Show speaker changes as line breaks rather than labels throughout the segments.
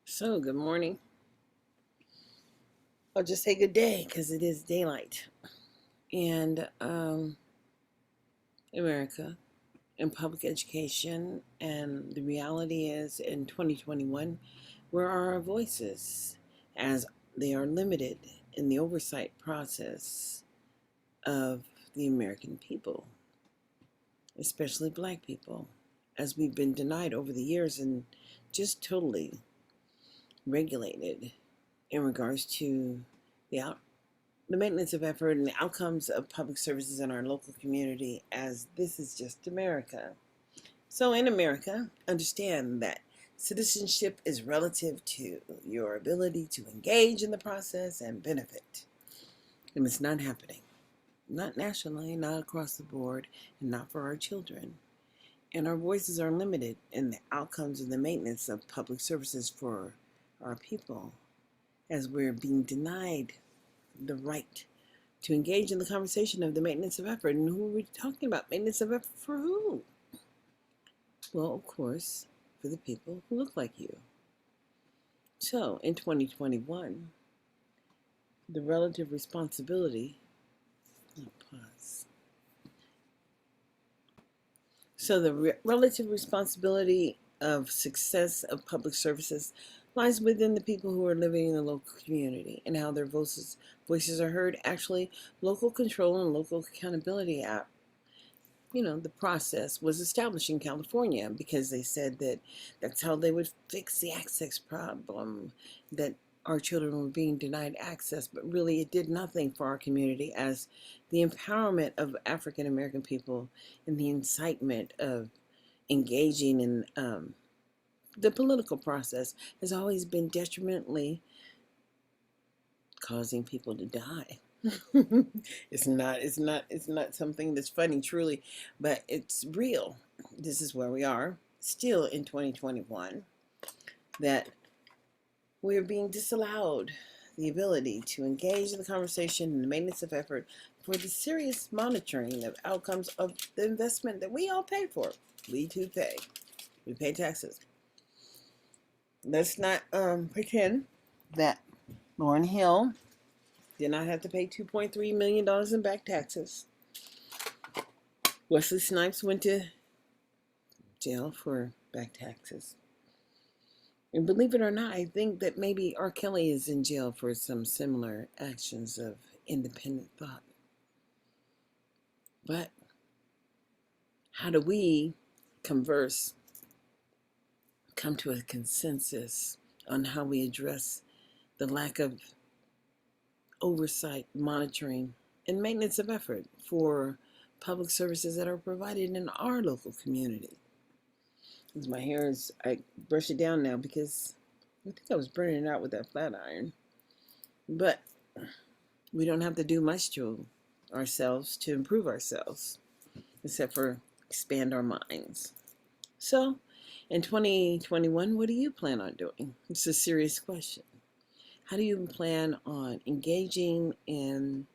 So, good morning. I'll just say good day because it is daylight. And America in public education, and the reality is in 2021, where are our voices as they are limited in the oversight process of the American people, especially Black people, as we've been denied over the years and just totally regulated in regards to the the maintenance of effort and the outcomes of public services in our local community, as this is just America. So, in America, understand that citizenship is relative to your ability to engage in the process and benefit. And it's not happening. Not nationally, not across the board, and not for our children. And our voices are limited in the outcomes of the maintenance of public services for our people, as we're being denied the right to engage in the conversation of the maintenance of effort. And who are we talking about? Maintenance of effort for who? Well, of course, for the people who look like you. So, in 2021, the relative responsibility, pause. So, the relative responsibility of success of public services lies within the people who are living in the local community and how their voices are heard. Actually, local control and local accountability app, the process was established in California because they said that that's how they would fix the access problem, that our children were being denied access, but really it did nothing for our community, as the empowerment of African American people and the incitement of engaging in the political process has always been detrimentally causing people to die. It's not something that's funny, truly, but it's real. This is where we are still in 2021, that we're being disallowed the ability to engage in the conversation and the maintenance of effort for the serious monitoring of outcomes of the investment that we all pay for. We too pay. We pay taxes. Let's not pretend that Lauryn Hill did not have to pay $2.3 million in back taxes. Wesley Snipes went to jail for back taxes. And believe it or not, I think that maybe R. Kelly is in jail for some similar actions of independent thought. But how do we converse, come to a consensus on how we address the lack of oversight, monitoring, and maintenance of effort for public services that are provided in our local community? As my hair is, I brush it down now because I think I was burning it out with that flat iron. But we don't have to do much to ourselves to improve ourselves, except for expand our minds. So, in 2021, what do you plan on doing? It's a serious question. How do you plan on engaging in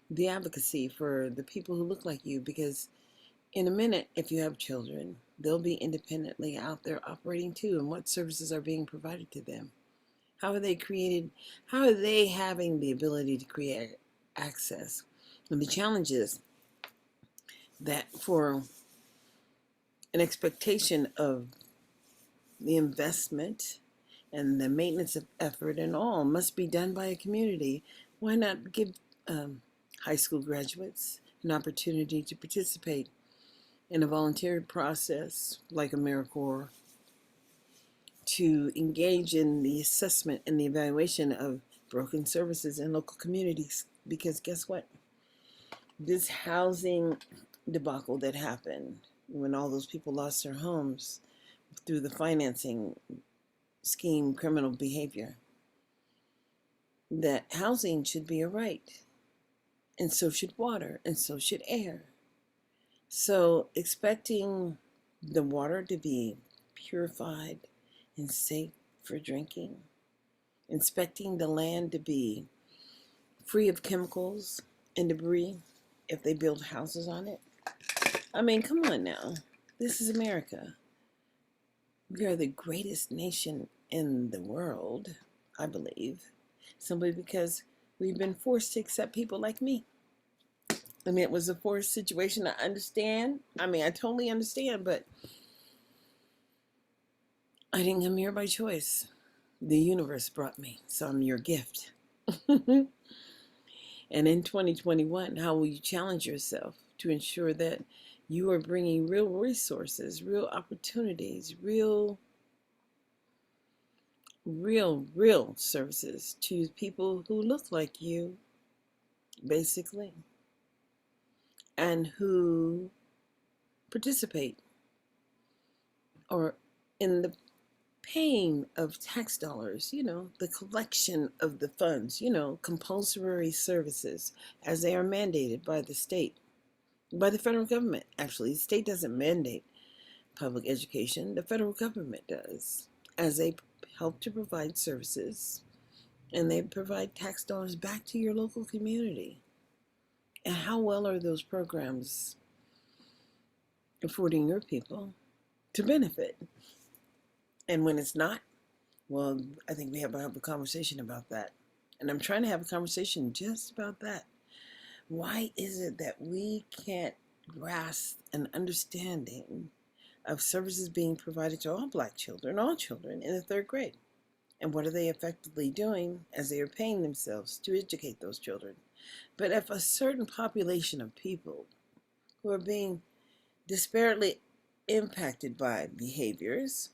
the advocacy for the people who look like you? Because in a minute, if you have children, they'll be independently out there operating too. And what services are being provided to them? How are they created? How are they having the ability to create access? And the challenge is that for an expectation of the investment and the maintenance of effort and all must be done by a community, why not give high school graduates an opportunity to participate in a volunteer process like AmeriCorps, to engage in the assessment and the evaluation of broken services in local communities? Because guess what? This housing debacle that happened when all those people lost their homes through the financing scheme, criminal behavior, that housing should be a right, and so should water, and so should air. So expecting the water to be purified and safe for drinking, inspecting the land to be free of chemicals and debris if they build houses on it. I mean, come on now. This is America. We are the greatest nation in the world, I believe, simply because we've been forced to accept people like me. I mean, it was a forced situation. I understand. I mean, I totally understand, but I didn't come here by choice. The universe brought me, so I'm your gift. And in 2021, how will you challenge yourself to ensure that you are bringing real resources, real opportunities, real services to people who look like you, basically, and who participate or in the paying of tax dollars, the collection of the funds, compulsory services as they are mandated by the state, by the federal government. Actually, the state doesn't mandate public education, the federal government does, as they help to provide services and they provide tax dollars back to your local community. And how well are those programs affording your people to benefit? And when it's not, well, I think we have to have a conversation about that. And I'm trying to have a conversation just about that. Why is it that we can't grasp an understanding of services being provided to all Black children, all children in the third grade? And what are they effectively doing as they are paying themselves to educate those children? But if a certain population of people who are being disparately impacted by behaviors,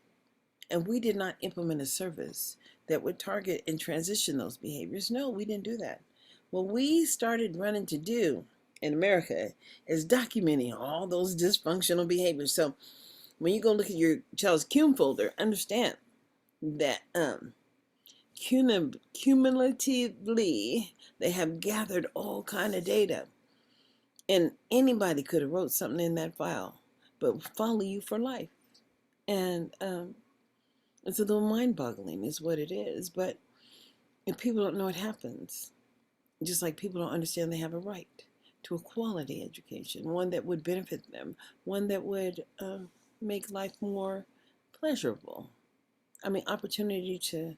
and we did not implement a service that would target and transition those behaviors. No, we didn't do that. What we started running to do in America is documenting all those dysfunctional behaviors. So when you go look at your child's cum folder, understand that cumulatively they have gathered all kind of data, and anybody could have wrote something in that file, but follow you for life. And it's a little mind-boggling is what it is. But if people don't know what happens, just like people don't understand they have a right to a quality education, one that would benefit them, one that would make life more pleasurable. I mean, opportunity to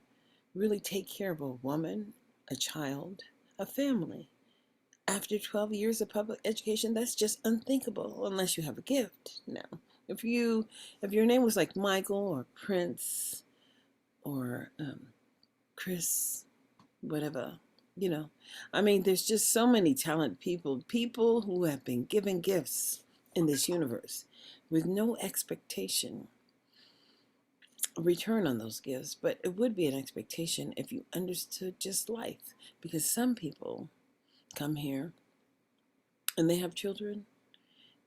really take care of a woman, a child, a family. After 12 years of public education, that's just unthinkable unless you have a gift. Now, if your name was like Michael or Prince or Chris, whatever, I mean, there's just so many talented people who have been given gifts in this universe with no expectation return on those gifts. But it would be an expectation if you understood just life, because some people come here and they have children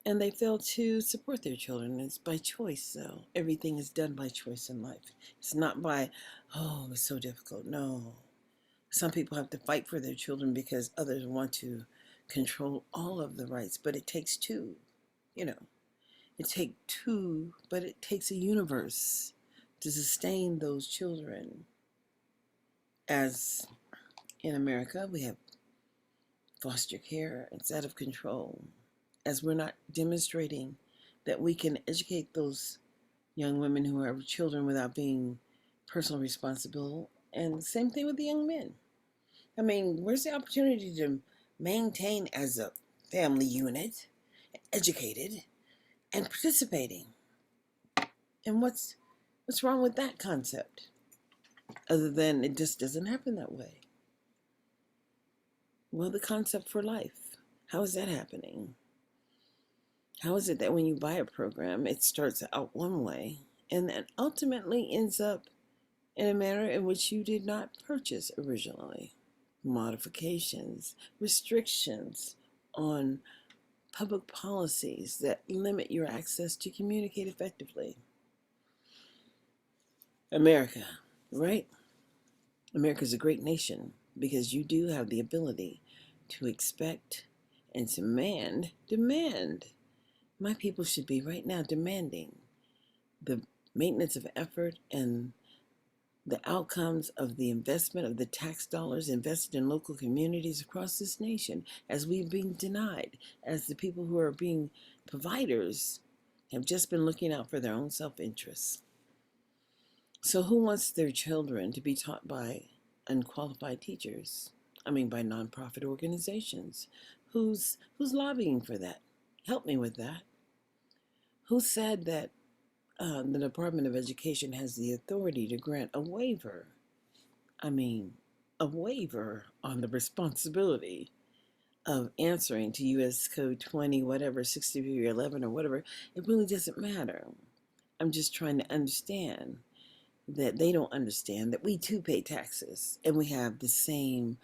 and they fail to support their children. It's by choice. So everything is done by choice in life. It's not by, oh, it's so difficult. No. Some people have to fight for their children because others want to control all of the rights. But it takes two, It takes two, but it takes a universe to sustain those children. As in America, we have foster care. It's out of control. As we're not demonstrating that we can educate those young women who have children without being personally responsible. And the same thing with the young men. I mean, where's the opportunity to maintain as a family unit, educated, and participating? And what's wrong with that concept? Other than it just doesn't happen that way. Well, the concept for life, how is that happening? How is it that when you buy a program, it starts out one way and then ultimately ends up in a manner in which you did not purchase originally? Modifications, restrictions on public policies that limit your access to communicate effectively. America, right? America's a great nation because you do have the ability to expect and demand. My people should be right now demanding the maintenance of effort and the outcomes of the investment of the tax dollars invested in local communities across this nation, as we've been denied, as the people who are being providers have just been looking out for their own self-interest. So who wants their children to be taught by unqualified teachers? I mean, by nonprofit organizations. Who's lobbying for that? Help me with that. Who said that the Department of Education has the authority to grant a waiver? I mean, a waiver on the responsibility of answering to U.S. Code 20, whatever, 6311 or whatever. It really doesn't matter. I'm just trying to understand that they don't understand that we too pay taxes and we have the same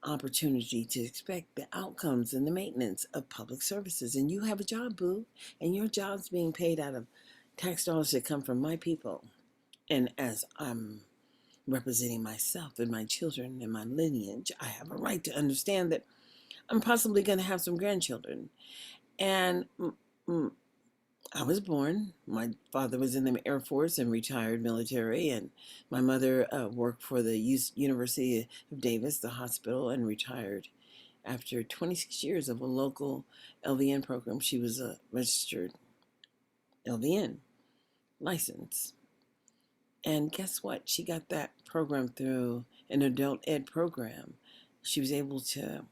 opportunity to expect the outcomes and the maintenance of public services. And you have a job, boo, and your job's being paid out of tax dollars that come from my people. And as I'm representing myself and my children and my lineage, I have a right to understand that I'm possibly going to have some grandchildren. And I was born. My father was in the Air Force and retired military, and my mother worked for the University of Davis, the hospital, and retired after 26 years of a local LVN program. She was a registered LVN license. And guess what? She got that program through an adult ed program. She was able to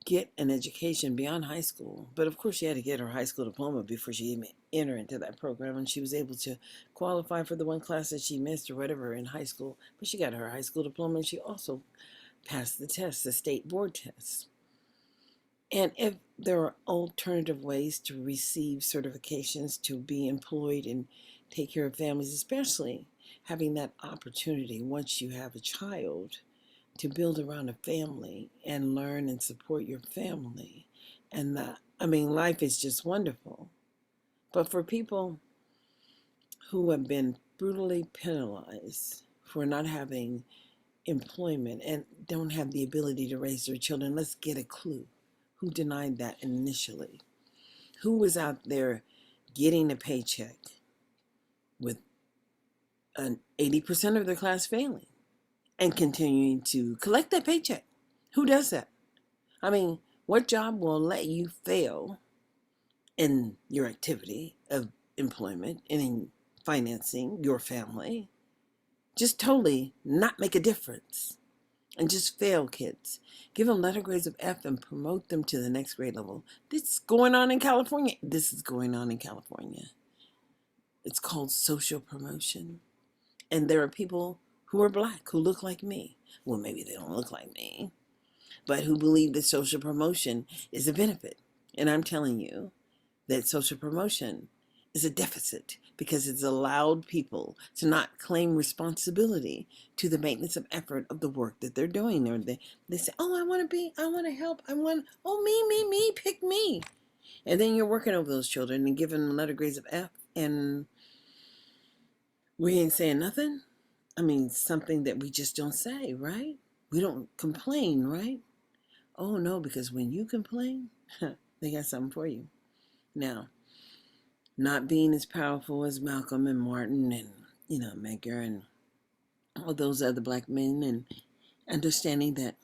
get an education beyond high school. But of course, she had to get her high school diploma before she even entered into that program. And she was able to qualify for the one class that she missed or whatever in high school. But she got her high school diploma, and she also passed the test, the state board test. And if there are alternative ways to receive certifications to be employed and take care of families, especially having that opportunity once you have a child to build around a family and learn and support your family. And life is just wonderful. But for people who have been brutally penalized for not having employment and don't have the ability to raise their children, let's get a clue. Who denied that initially? Who was out there getting a paycheck with an 80% of their class failing and continuing to collect that paycheck? Who does that? I mean, what job will let you fail in your activity of employment and in financing your family? Just totally not make a difference and just fail kids. Give them letter grades of F and promote them to the next grade level. This is going on in California. It's called social promotion. And there are people who are black who look like me. Well, maybe they don't look like me, but who believe that social promotion is a benefit. And I'm telling you that social promotion is a deficit because it's allowed people to not claim responsibility to the maintenance of effort of the work that they're doing. They say, oh, I want to help. Me, pick me. And then you're working over those children and giving them letter grades of F, and we ain't saying nothing. I mean, something that we just don't say, right? We don't complain, right? Oh, no, because when you complain, they got something for you. Now, not being as powerful as Malcolm and Martin and, Medgar and all those other black men, and understanding that,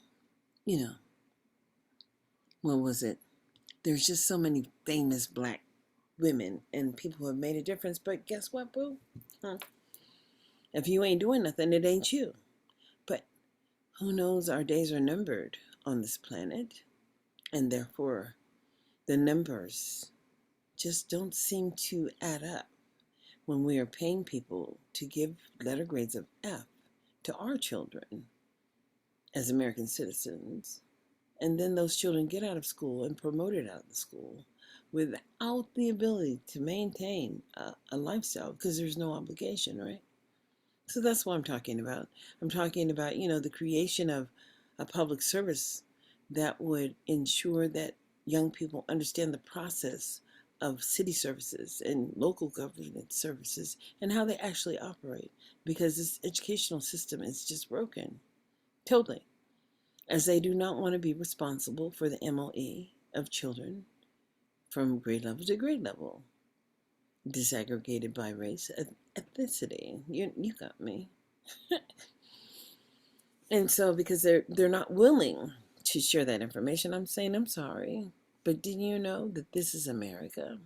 what was it? There's just so many famous black women and people who have made a difference. But guess what, boo? If you ain't doing nothing, it ain't you. But who knows, our days are numbered on this planet, and therefore the numbers just don't seem to add up when we are paying people to give letter grades of F to our children as American citizens, and then those children get out of school and promoted out of the school without the ability to maintain a lifestyle because there's no obligation, right? So that's what I'm talking about. I'm talking about, the creation of a public service that would ensure that young people understand the process of city services and local government services and how they actually operate, because this educational system is just broken, totally, as they do not want to be responsible for the MOE of children from grade level to grade level, disaggregated by race, ethnicity. You got me. And so because they're not willing to share that information, I'm saying I'm sorry. But did you know that this is America?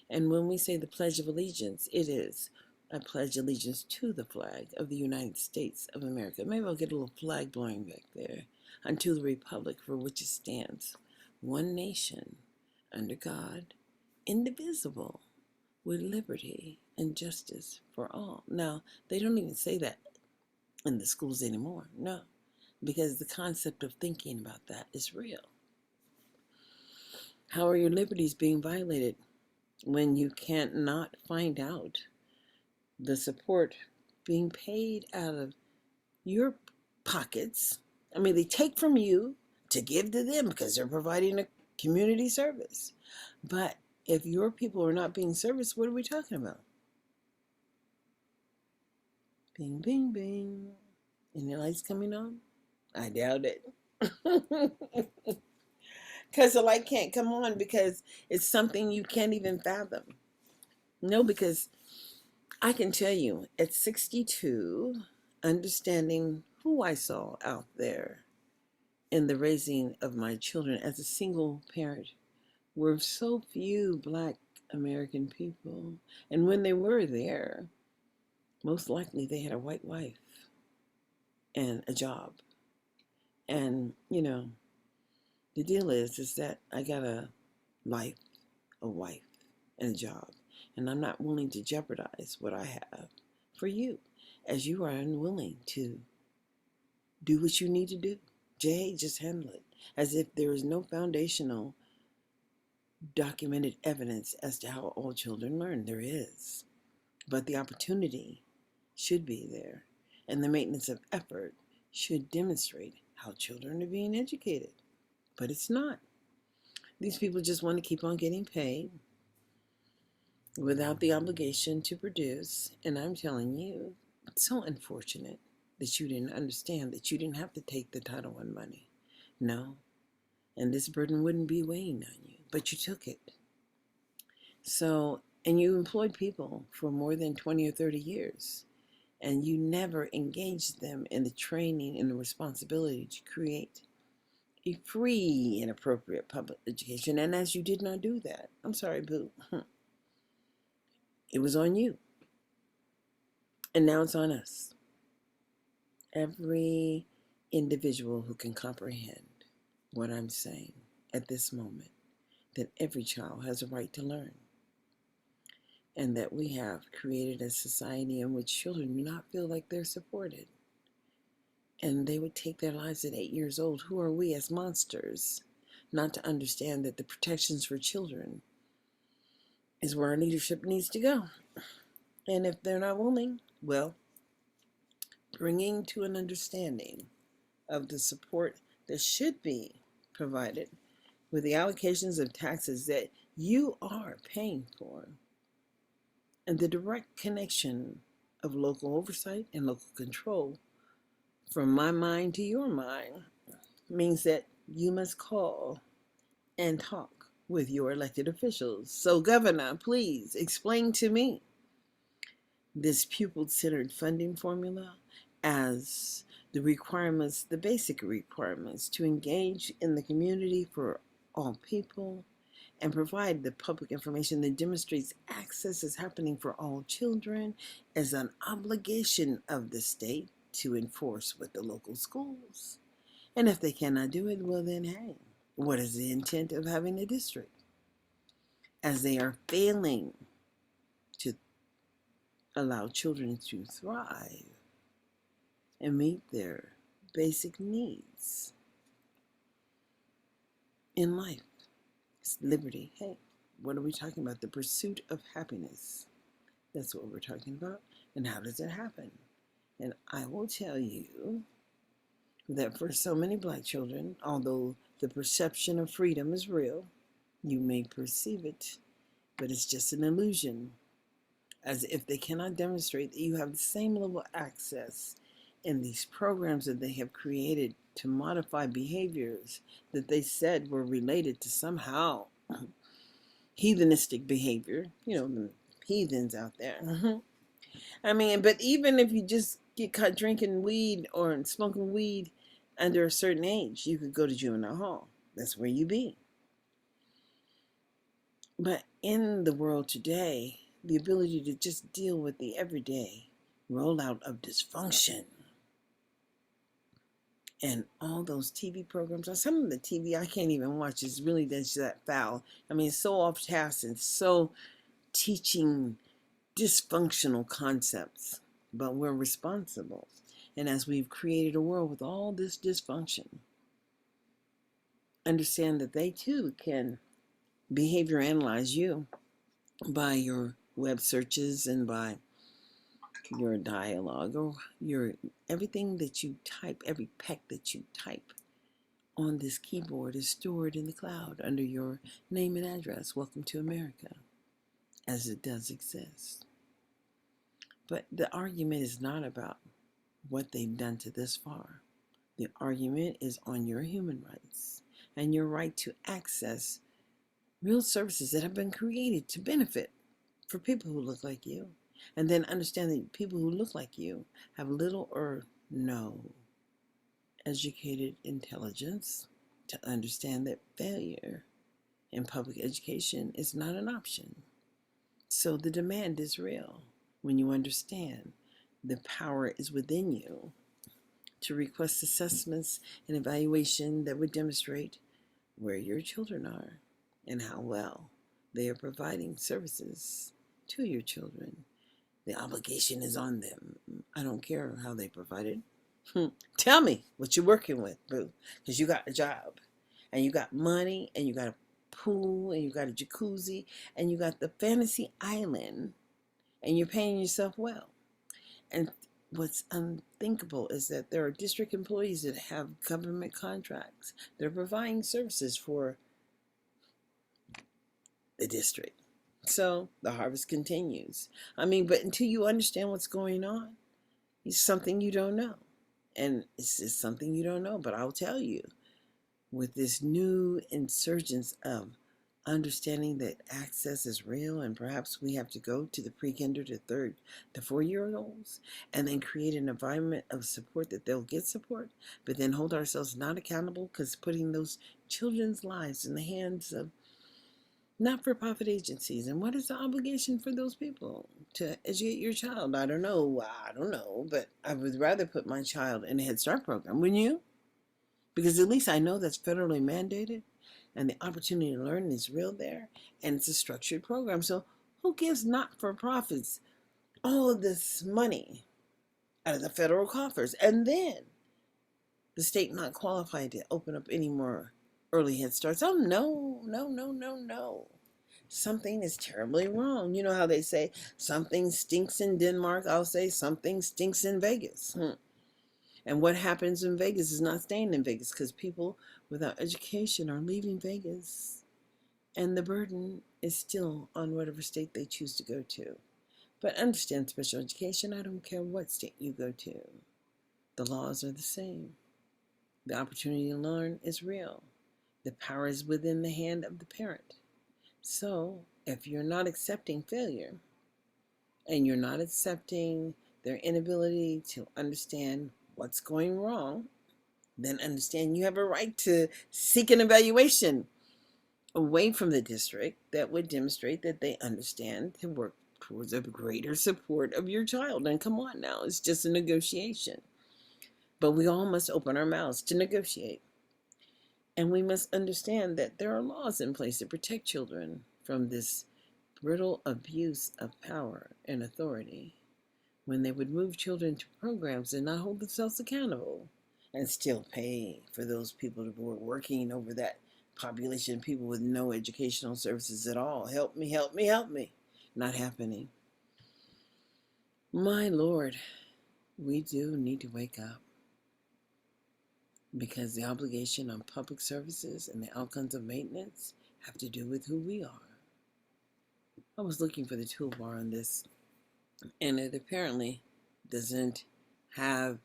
And when we say the Pledge of Allegiance, it is I pledge allegiance to the flag of the United States of America. Maybe I'll get a little flag blowing back there. Unto the republic for which it stands, one nation, under God, indivisible, with liberty and justice for all. Now, they don't even say that in the schools anymore. No, because the concept of thinking about that is real. How are your liberties being violated when you can't not find out the support being paid out of your pockets? I mean, they take from you to give to them because they're providing a community service. But if your people are not being serviced, what are we talking about? Bing, bing, bing. Any lights coming on? I doubt it. Because the light can't come on because it's something you can't even fathom. No, because I can tell you at 62, understanding who I saw out there in the raising of my children as a single parent were so few Black American people. And when they were there, most likely they had a white wife and a job. And, you know, the deal is that I got a life, a wife, and a job. And I'm not willing to jeopardize what I have for you, as you are unwilling to do what you need to do. Just handle it. As if there is no foundational documented evidence as to how all children learn. There is. But the opportunity should be there. And the maintenance of effort should demonstrate how children are being educated. But it's not. These people just want to keep on getting paid without the obligation to produce. And I'm telling you, it's so unfortunate that you didn't understand that you didn't have to take the Title I money. No. And this burden wouldn't be weighing on you, but you took it. So, and you employed people for more than 20 or 30 years, and you never engaged them in the training and the responsibility to create a free and appropriate public education. And as you did not do that, I'm sorry, boo, it was on you. And now it's on us. Every individual who can comprehend what I'm saying at this moment, that every child has a right to learn, and that we have created a society in which children do not feel like they're supported, and they would take their lives at 8 years old. Who are we as monsters not to understand that the protections for children is where our leadership needs to go? And if they're not willing, well, bringing to an understanding of the support that should be provided with the allocations of taxes that you are paying for, and the direct connection of local oversight and local control from my mind to your mind means that you must call and talk with your elected officials. So, Governor, please explain to me this pupil-centered funding formula as the requirements, the basic requirements to engage in the community for all people and provide the public information that demonstrates access is happening for all children as an obligation of the state to enforce with the local schools. And if they cannot do it, well then, hey, what is the intent of having a district? As they are failing to allow children to thrive and meet their basic needs in life. It's liberty. Hey, what are we talking about? The pursuit of happiness. That's what we're talking about. And how does it happen? And I will tell you that for so many Black children, although the perception of freedom is real, you may perceive it, but it's just an illusion, as if they cannot demonstrate that you have the same level of access in these programs that they have created to modify behaviors that they said were related to somehow heathenistic behavior. You know, the heathens out there. I mean, but even if you just get caught drinking weed or smoking weed under a certain age, you could go to juvenile hall. That's where you be. But in the world today, the ability to just deal with the everyday rollout of dysfunction. And all those TV programs, or some of the TV I can't even watch, is really just that foul. I mean, it's so off task and so teaching dysfunctional concepts, but we're responsible. And as we've created a world with all this dysfunction, understand that they too can behavior analyze you by your web searches and by your dialogue or your everything that you type, every peck that you type on this keyboard is stored in the cloud under your name and address. Welcome to America, as it does exist. But the argument is not about what they've done to this far. The argument is on your human rights and your right to access real services that have been created to benefit for people who look like you. And then understand that people who look like you have little or no educated intelligence to understand that failure in public education is not an option. So the demand is real when you understand the power is within you to request assessments and evaluation that would demonstrate where your children are and how well they are providing services to your children. The obligation is on them. I don't care how they provide it. Tell me what you're working with, boo, because you got a job and you got money and you got a pool and you got a jacuzzi and you got the fantasy island and you're paying yourself well. And what's unthinkable is that there are district employees that have government contracts. They're providing services for the district. So the harvest continues. I mean, but until you understand what's going on, it's something you don't know. And it's just something you don't know. But I'll tell you, with this new insurgence of understanding that access is real, and perhaps we have to go to the pre-kinder to 4-year-olds and then create an environment of support that they'll get support, but then hold ourselves not accountable because putting those children's lives in the hands of not-for-profit agencies. And what is the obligation for those people to educate your child? I don't know, but I would rather put my child in a Head Start program, wouldn't you? Because at least I know that's federally mandated and the opportunity to learn is real there, and it's a structured program. So who gives not-for-profits all of this money out of the federal coffers and then the state not qualified to open up any more early Head Starts? Oh, no. Something is terribly wrong. You know how they say something stinks in Denmark? I'll say something stinks in Vegas. And what happens in Vegas is not staying in Vegas because people without education are leaving Vegas. And the burden is still on whatever state they choose to go to. But understand special education, I don't care what state you go to. The laws are the same. The opportunity to learn is real. The power is within the hand of the parent. So if you're not accepting failure and you're not accepting their inability to understand what's going wrong, then understand you have a right to seek an evaluation away from the district that would demonstrate that they understand to work towards a greater support of your child. And come on now, it's just a negotiation. But we all must open our mouths to negotiate. And we must understand that there are laws in place to protect children from this brittle abuse of power and authority when they would move children to programs and not hold themselves accountable and still pay for those people who were working over that population of people with no educational services at all. Help me. Not happening. My Lord, we do need to wake up, because the obligation on public services and the outcomes of maintenance have to do with who we are. I was looking for the toolbar on this, and it apparently doesn't have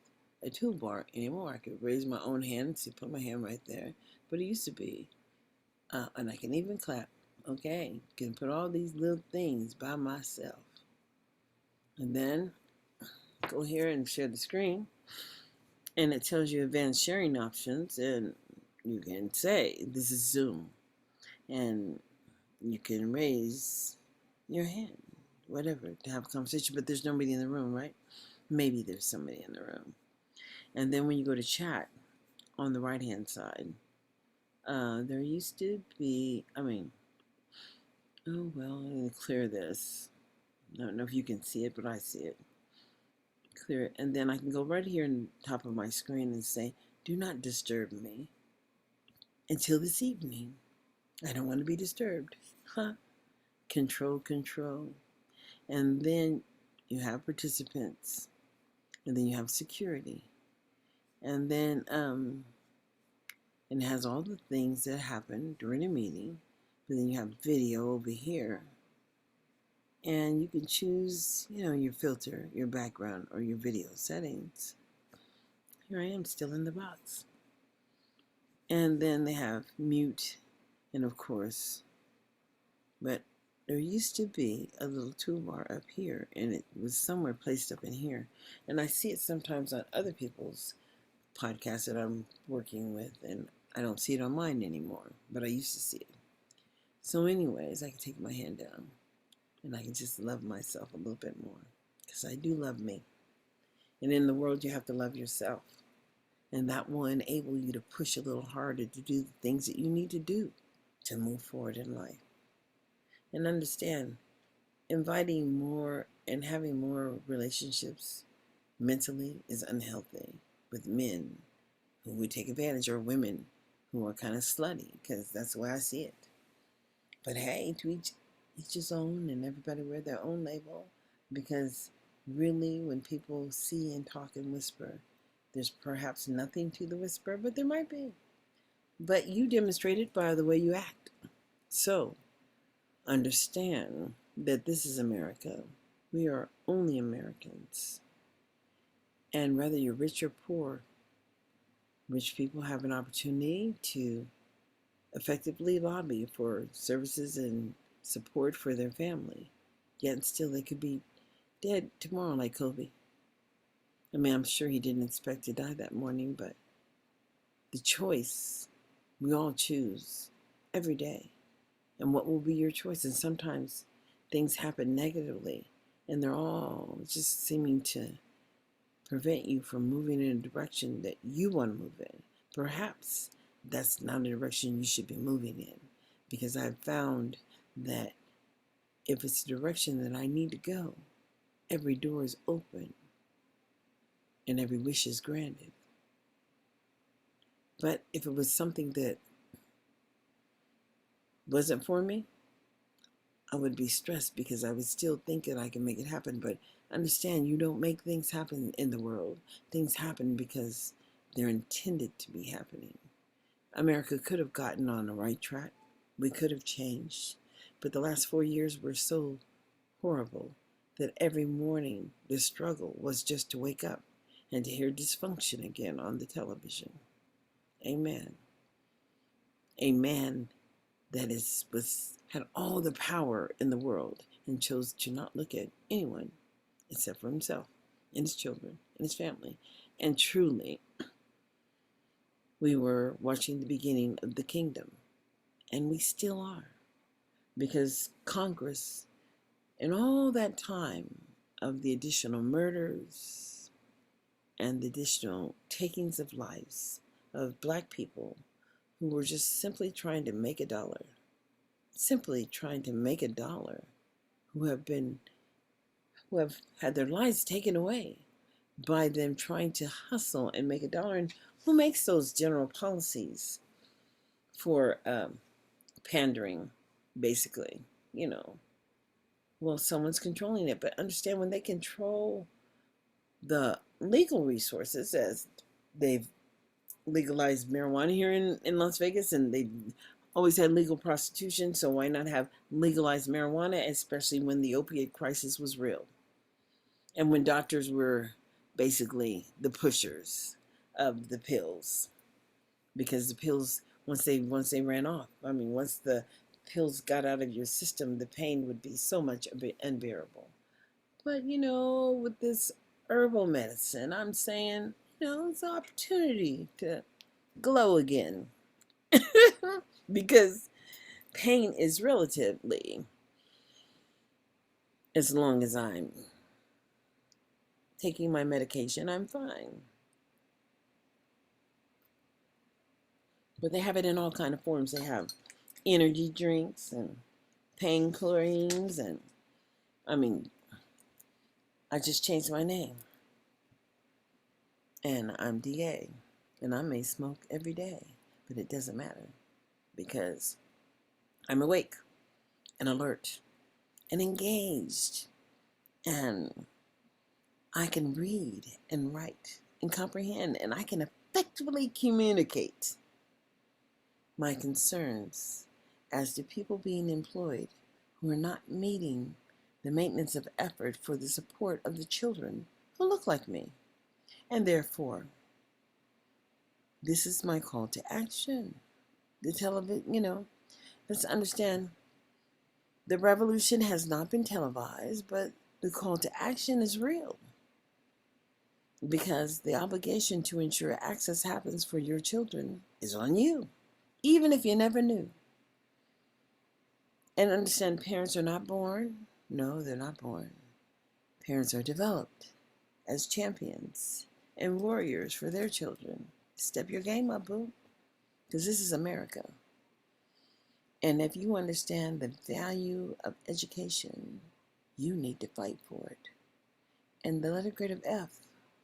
a toolbar anymore. I could raise my own hand, see, put my hand right there, but it used to be. And I can even clap. Okay, can put all these little things by myself. And then go here and share the screen. And it tells you advanced sharing options, and you can say, this is Zoom. And you can raise your hand. whatever, to have a conversation, but there's nobody in the room, right? Maybe there's somebody in the room. And then when you go to chat on the right hand side, there used to be, oh well, I'm going to clear this. I don't know if you can see it, but I see it. Clear it. And then I can go right here on top of my screen and say, do not disturb me until this evening. I don't want to be disturbed. Huh? Control. And then you have participants. And then you have security. And then it has all the things that happen during a meeting. But then you have video over here. And you can choose, your filter, your background, or your video settings. Here I am still in the box. And then they have mute, and of course, but there used to be a little toolbar up here, and it was somewhere placed up in here. And I see it sometimes on other people's podcasts that I'm working with, and I don't see it on mine anymore, but I used to see it. So anyways, I can take my hand down, and I can just love myself a little bit more, because I do love me. And in the world, you have to love yourself. And that will enable you to push a little harder to do the things that you need to do to move forward in life. And understand, inviting more and having more relationships mentally is unhealthy with men who would take advantage, or women who are kind of slutty, because that's the way I see it. But hey, to each his own, and everybody wear their own label, because really when people see and talk and whisper, there's perhaps nothing to the whisper, but there might be. But you demonstrate it by the way you act. So understand that this is America. We are only Americans. And whether you're rich or poor, rich people have an opportunity to effectively lobby for services and support for their family. Yet still they could be dead tomorrow like Kobe. I'm sure he didn't expect to die that morning, but the choice, we all choose every day. And what will be your choice? And sometimes things happen negatively, and they're all just seeming to prevent you from moving in a direction that you want to move in. Perhaps that's not a direction you should be moving in, because I've found that if it's the direction that I need to go, every door is open and every wish is granted. But if it was something that wasn't for me, I would be stressed, because I would still think that I can make it happen. But understand, you don't make things happen in the world. Things happen because they're intended to be happening. America could have gotten on the right track. We could have changed. But the last 4 years were so horrible that every morning the struggle was just to wake up and to hear dysfunction again on the television. Amen. A man that had all the power in the world and chose to not look at anyone except for himself and his children and his family. And truly, we were watching the beginning of the kingdom, and we still are, because Congress, in all that time of the additional murders and the additional takings of lives of Black people who were just simply trying to make a dollar, who have had their lives taken away by them trying to hustle and make a dollar. And who makes those general policies for pandering, basically? Well, someone's controlling it. But understand, when they control the legal resources, as they've legalized marijuana here in Las Vegas, and they always had legal prostitution, so why not have legalized marijuana, especially when the opiate crisis was real, and when doctors were basically the pushers of the pills, because the pills, once they ran off, once the pills got out of your system, the pain would be so much unbearable. But with this herbal medicine, I'm saying, it's an opportunity to glow again. Because pain is relatively As long as I'm taking my medication, I'm fine. But they have it in all kind of forms. They have energy drinks and pain creams, and I mean, I just changed my name, and I'm DA, and I may smoke every day, but it doesn't matter because I'm awake and alert and engaged, and I can read and write and comprehend, and I can effectively communicate my concerns as to people being employed who are not meeting the maintenance of effort for the support of the children who look like me. And therefore, this is my call to action. The television, let's understand the revolution has not been televised, but the call to action is real. Because the obligation to ensure access happens for your children is on you, even if you never knew. And understand, parents are not born. No, they're not born. Parents are developed as champions and warriors for their children. Step your game up, boo, because this is America. And if you understand the value of education, you need to fight for it. And the letter grade of F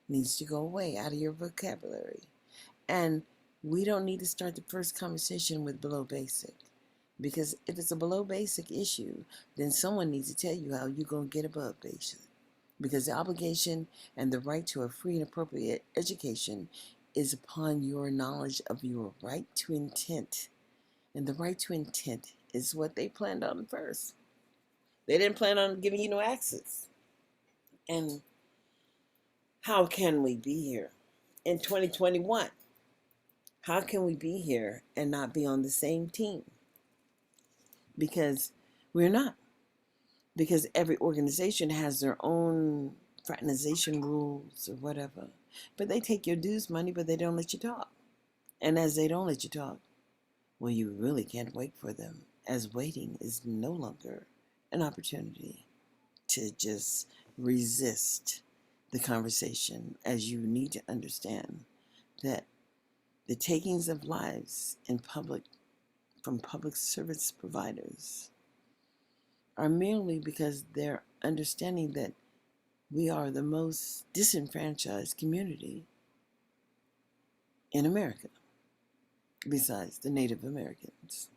needs to go away out of your vocabulary. And we don't need to start the first conversation with below basic. Because if it's a below basic issue, then someone needs to tell you how you're going to get above basic. Because the obligation and the right to a free and appropriate education is upon your knowledge of your right to intent. And the right to intent is what they planned on first. They didn't plan on giving you no access. And how can we be here in 2021? How can we be here and not be on the same team? Because we're not. Because every organization has their own fraternization rules or whatever. But they take your dues money, but they don't let you talk. And as they don't let you talk, well, you really can't wait for them, as waiting is no longer an opportunity to just resist the conversation, as you need to understand that the takings of lives in public from public service providers are merely because they're understanding that we are the most disenfranchised community in America, besides the Native Americans.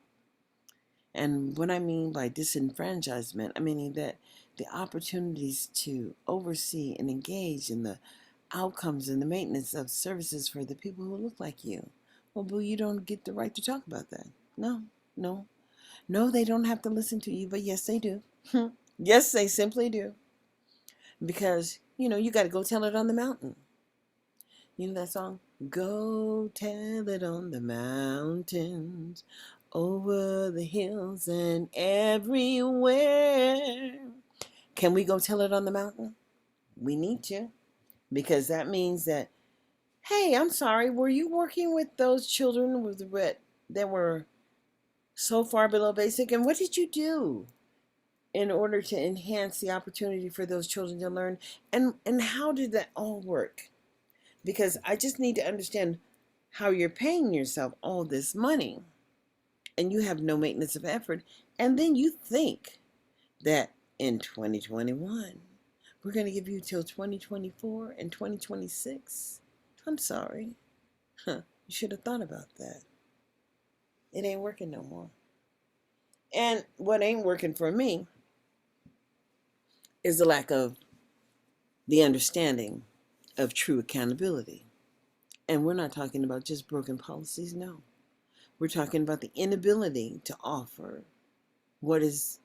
And what I mean by disenfranchisement, I mean that the opportunities to oversee and engage in the outcomes and the maintenance of services for the people who look like you. Well, boo, you don't get the right to talk about that. No, they don't have to listen to you, but yes, they do. Yes, they simply do. Because, you got to go tell it on the mountain. You know that song? Go tell it on the mountains, over the hills and everywhere. Can we go tell it on the mountain? We need to. Because that means that, hey, I'm sorry, were you working with those children that were so far below basic? And what did you do in order to enhance the opportunity for those children to learn? And how did that all work? Because I just need to understand how you're paying yourself all this money and you have no maintenance of effort. And then you think that in 2021, we're going to give you till 2024 and 2026. I'm sorry. You should have thought about that. It ain't working no more. And what ain't working for me is the lack of the understanding of true accountability. And we're not talking about just broken policies, no. We're talking about the inability to offer what is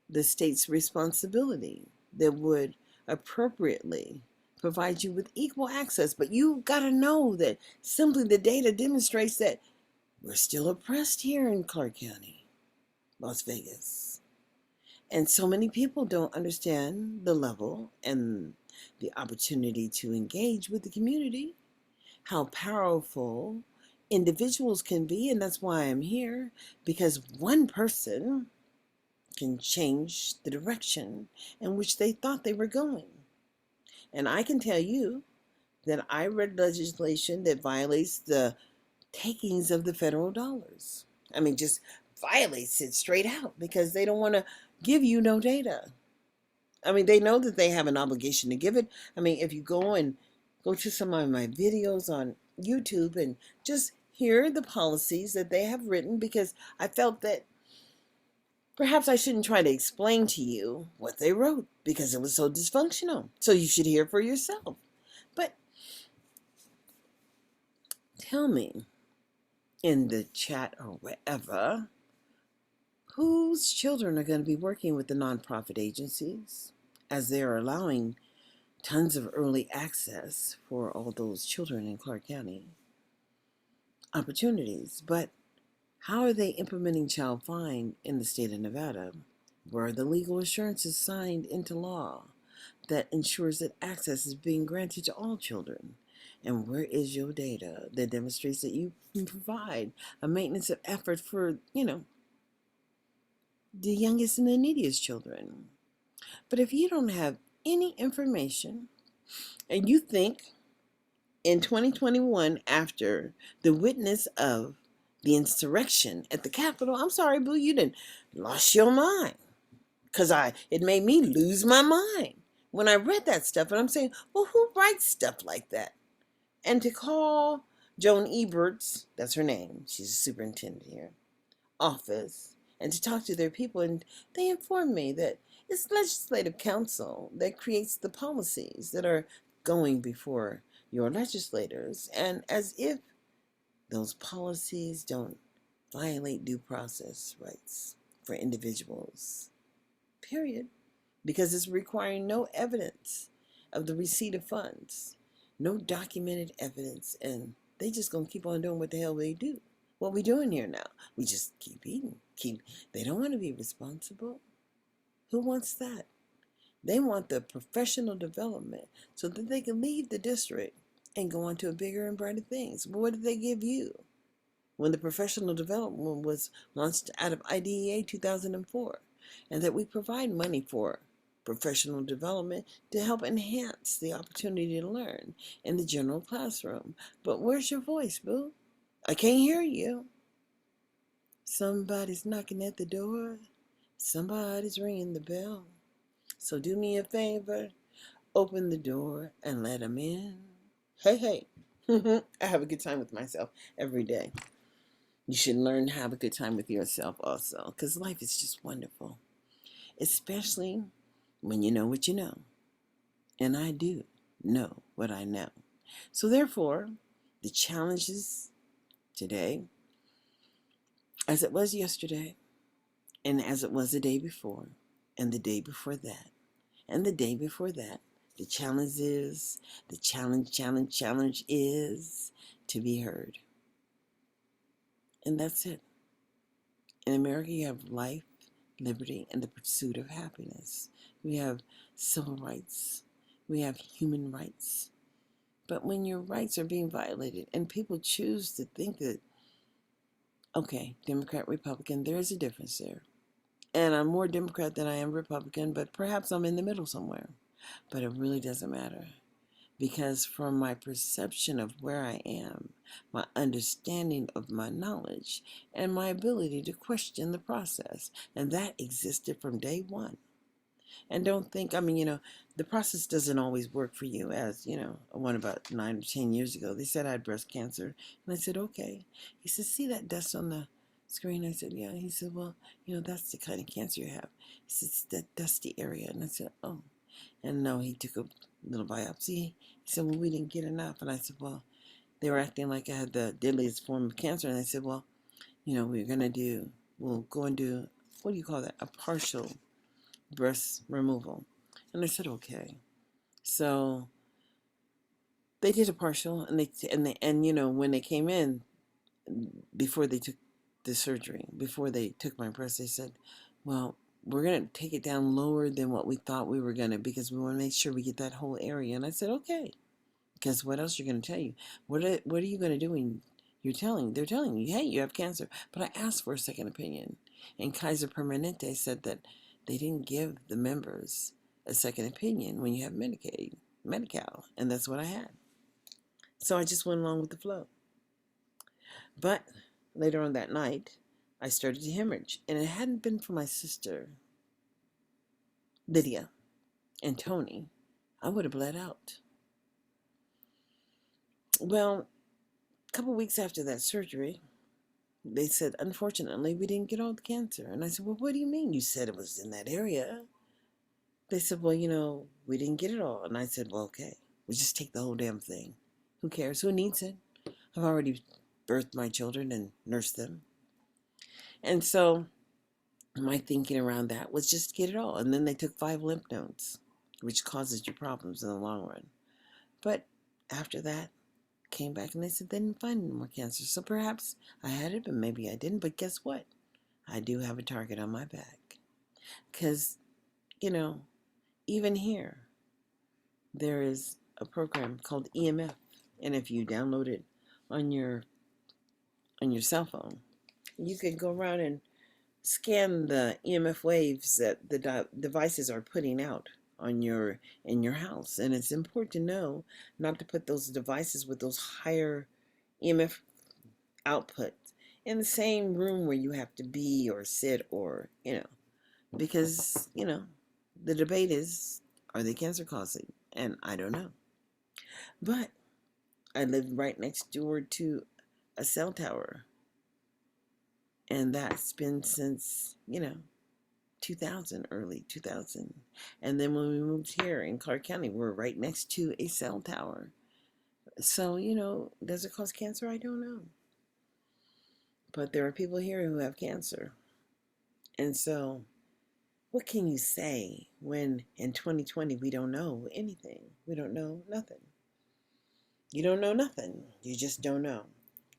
the state's responsibility that would appropriately provide you with equal access. But you got to know that simply the data demonstrates that we're still oppressed here in Clark County, Las Vegas. And so many people don't understand the level and the opportunity to engage with the community, how powerful individuals can be. And that's why I'm here, because one person can change the direction in which they thought they were going. And I can tell you that I read legislation that violates the takings of the federal dollars. I mean, just violates it straight out because they don't want to give you no data. I mean, they know that they have an obligation to give it. I mean, if you go to some of my videos on YouTube and just hear the policies that they have written, because I felt that perhaps I shouldn't try to explain to you what they wrote because it was so dysfunctional. So you should hear for yourself. But tell me in the chat or wherever, whose children are going to be working with the nonprofit agencies as they're allowing tons of early access for all those children in Clark County opportunities. But how are they implementing Child Find in the state of Nevada, where the legal assurance is signed into law that ensures that access is being granted to all children? And where is your data that demonstrates that you can provide a maintenance of effort for, the youngest and the neediest children? But if you don't have any information and you think in 2021, after the witness of the insurrection at the Capitol, I'm sorry, boo, you done lost your mind. Because it made me lose my mind when I read that stuff. And I'm saying, well, who writes stuff like that? And to call Joan Eberts, that's her name, she's a superintendent here, office, and to talk to their people, and they informed me that it's legislative council that creates the policies that are going before your legislators, and as if those policies don't violate due process rights for individuals, period, because it's requiring no evidence of the receipt of funds, no documented evidence, and they just gonna keep on doing what the hell they do. What we doing here now? We just keep eating. They don't want to be responsible. Who wants that? They want the professional development so that they can leave the district and go on to bigger and brighter things. But what did they give you? When the professional development was launched out of IDEA 2004, and that we provide money for professional development to help enhance the opportunity to learn in the general classroom. But where's your voice, boo? I can't hear you. Somebody's knocking at the door. Somebody's ringing the bell. So do me a favor, open the door and let them in. Hey, hey. I have a good time with myself every day. You should learn to have a good time with yourself also, because life is just wonderful, especially when you know what you know. And I do know what I know. So therefore, the challenges today, as it was yesterday, and as it was the day before, and the day before that, and the day before that, the challenge is to be heard. And that's it. In America, you have life, liberty, and the pursuit of happiness. We have civil rights. We have human rights. But when your rights are being violated and people choose to think that, okay, Democrat, Republican, there is a difference there. And I'm more Democrat than I am Republican, but perhaps I'm in the middle somewhere. But it really doesn't matter. Because from my perception of where I am, my understanding of my knowledge, and my ability to question the process, and that existed from day one. And don't think, the process doesn't always work for you. As, one about 9 or 10 years ago, they said I had breast cancer. And I said, okay. He said, see that dust on the screen? I said, yeah. He said, well, that's the kind of cancer you have. He said, it's that dusty area. And I said, oh. And no, he took a little biopsy. He said, well, we didn't get enough. And I said, well, they were acting like I had the deadliest form of cancer. And I said, well, we'll go and do, what do you call that? A partial breast removal. And I said, okay. So they did a partial, and when they came in, before they took the surgery, before they took my breast, they said, well, we're going to take it down lower than what we thought we were going to, because we want to make sure we get that whole area. And I said, okay, because what else are you going to tell you? What are you going to do when they're telling you, hey, you have cancer? But I asked for a second opinion. And Kaiser Permanente said that they didn't give the members a second opinion when you have Medicaid, Medi-Cal, and that's what I had. So I just went along with the flow. But later on that night, I started to hemorrhage, and it hadn't been for my sister, Lydia, and Tony, I would have bled out. Well, a couple weeks after that surgery, they said, unfortunately, we didn't get all the cancer. And I said, well, what do you mean? You said it was in that area. They said, well, we didn't get it all. And I said, well, okay, we'll just take the whole damn thing. Who cares? Who needs it? I've already birthed my children and nursed them. And so my thinking around that was just get it all. And then they took 5 lymph nodes, which causes you problems in the long run. But after that, came back and they said they didn't find any more cancer. So perhaps I had it, but maybe I didn't. But guess what? I do have a target on my back. Because, even here, there is a program called EMF. And if you download it on your cell phone, you can go around and scan the EMF waves that the devices are putting out in your house. And it's important to know not to put those devices with those higher EMF output in the same room where you have to be or sit or, because, the debate is, are they cancer causing? And I don't know. But I lived right next door to a cell tower. And that's been since, 2000, early 2000. And then when we moved here in Clark County, we're right next to a cell tower. So, does it cause cancer? I don't know. But there are people here who have cancer. And so, what can you say when in 2020 we don't know anything? We don't know nothing. You don't know nothing. You just don't know.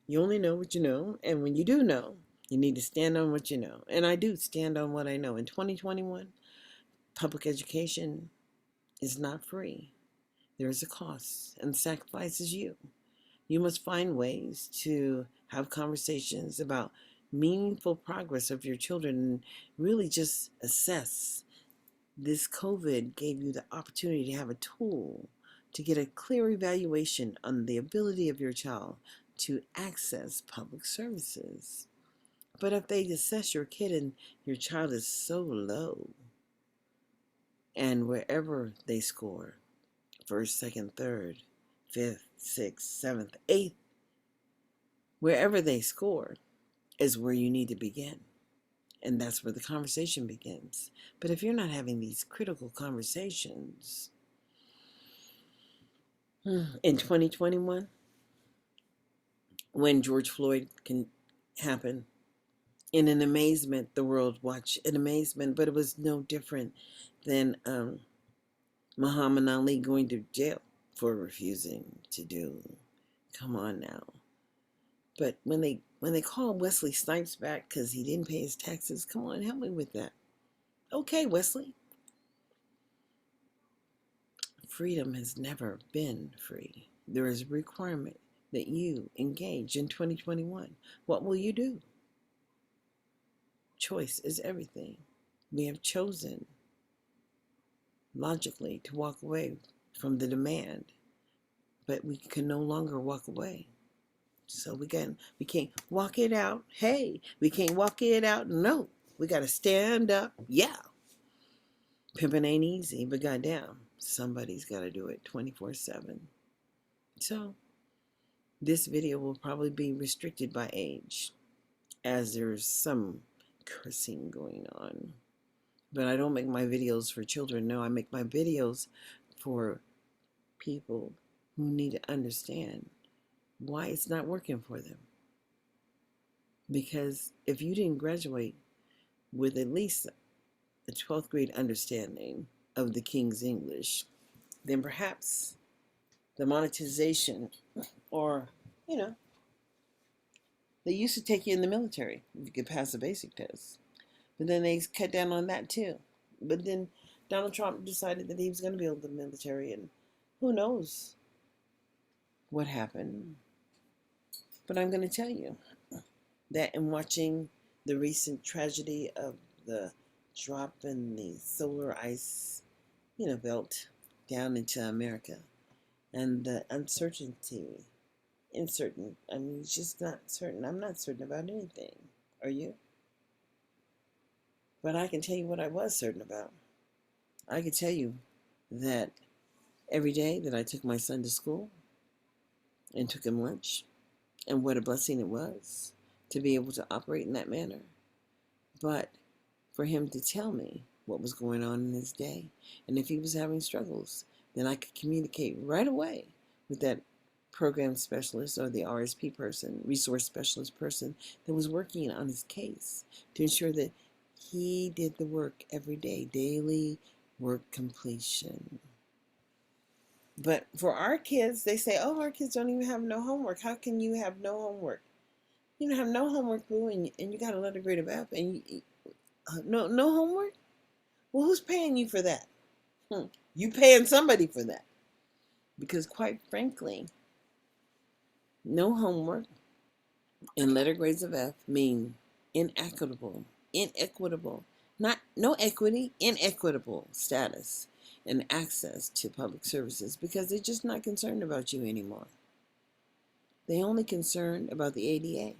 You only know what you know. And when you do know, you need to stand on what you know. And I do stand on what I know. In 2021, public education is not free. There is a cost, and the sacrifice is you. You must find ways to have conversations about meaningful progress of your children and really just assess. This COVID gave you the opportunity to have a tool to get a clear evaluation on the ability of your child to access public services. But if they assess your kid and your child is so low, and wherever they score, first, second, third, fifth, sixth, seventh, eighth, wherever they score is where you need to begin. And that's where the conversation begins. But if you're not having these critical conversations, in 2021, when George Floyd can happen, in an amazement, the world watched in amazement, but it was no different than Muhammad Ali going to jail for refusing to do. Come on now. But when they called Wesley Snipes back because he didn't pay his taxes, come on, help me with that. Okay, Wesley. Freedom has never been free. There is a requirement that you engage in 2021. What will you do? Choice is everything. We have chosen logically to walk away from the demand, but we can no longer walk away. So we can't walk it out. Hey, we can't walk it out. No, we got to stand up. Yeah. Pimping ain't easy, but goddamn, somebody's got to do it 24/7. So this video will probably be restricted by age, as there's some cursing going on. But I don't make my videos for children. No, I make my videos for people who need to understand why it's not working for them. Because if you didn't graduate with at least a 12th grade understanding of the King's English, then perhaps the monetization, or, they used to take you in the military if you could pass a basic test. But then they cut down on that too. But then Donald Trump decided that he was going to build the military, and who knows what happened. But I'm going to tell you that in watching the recent tragedy of the drop in the solar ice, belt down into America, and the uncertainty, I mean, it's just not certain. I'm not certain about anything. Are you? But I can tell you what I was certain about. I can tell you that every day that I took my son to school and took him lunch, and what a blessing it was to be able to operate in that manner. But for him to tell me what was going on in his day, and if he was having struggles, then I could communicate right away with that program specialist or the RSP person, resource specialist person that was working on his case to ensure that he did the work every day, daily work completion. But for our kids, they say, oh, our kids don't even have no homework. How can you have no homework? You don't have no homework, boo, and you got a letter grade of F, and no homework? Well, who's paying you for that? You paying somebody for that. Because quite frankly, no homework and letter grades of F mean inequitable, not no equity, inequitable status and access to public services because they're just not concerned about you anymore. They're only concerned about the ADA.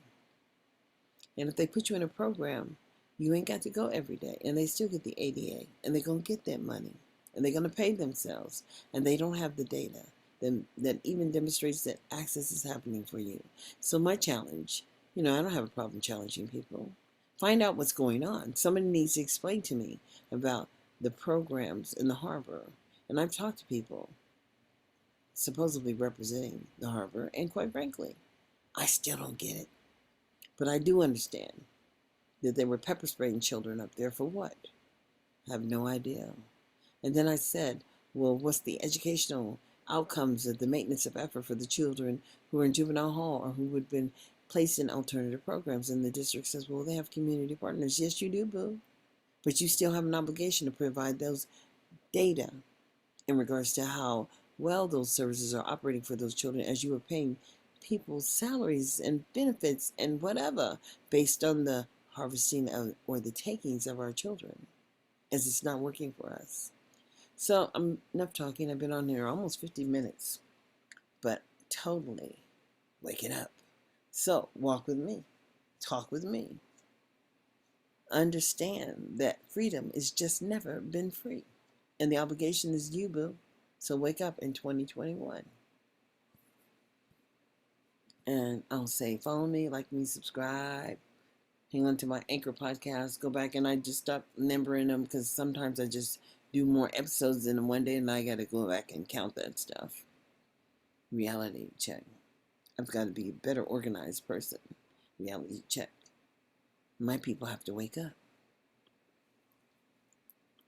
And if they put you in a program, you ain't got to go every day, and they still get the ADA, and they're going to get that money, and they're going to pay themselves, and they don't have the data that even demonstrates that access is happening for you. So my challenge, I don't have a problem challenging people. Find out what's going on. Somebody needs to explain to me about the programs in the harbor. And I've talked to people supposedly representing the harbor, and quite frankly, I still don't get it. But I do understand that they were pepper spraying children up there for what? I have no idea. And then I said, well, what's the educational outcomes of the maintenance of effort for the children who are in juvenile hall or who would have been placed in alternative programs? And the district says, well, they have community partners. Yes, you do, boo. But you still have an obligation to provide those data in regards to how well those services are operating for those children as you are paying people's salaries and benefits and whatever based on the harvesting of or the takings of our children, as it's not working for us. So I'm enough talking. I've been on here almost 50 minutes, but totally waking up. So walk with me, talk with me. Understand that freedom is just never been free, and the obligation is you, boo. So wake up in 2021. And I'll say, follow me, like me, subscribe, hang on to my Anchor podcast, go back, and I just stopped numbering them because sometimes I just do more episodes in one day and I got to go back and count that stuff. Reality check. I've got to be a better organized person. Reality check. My people have to wake up.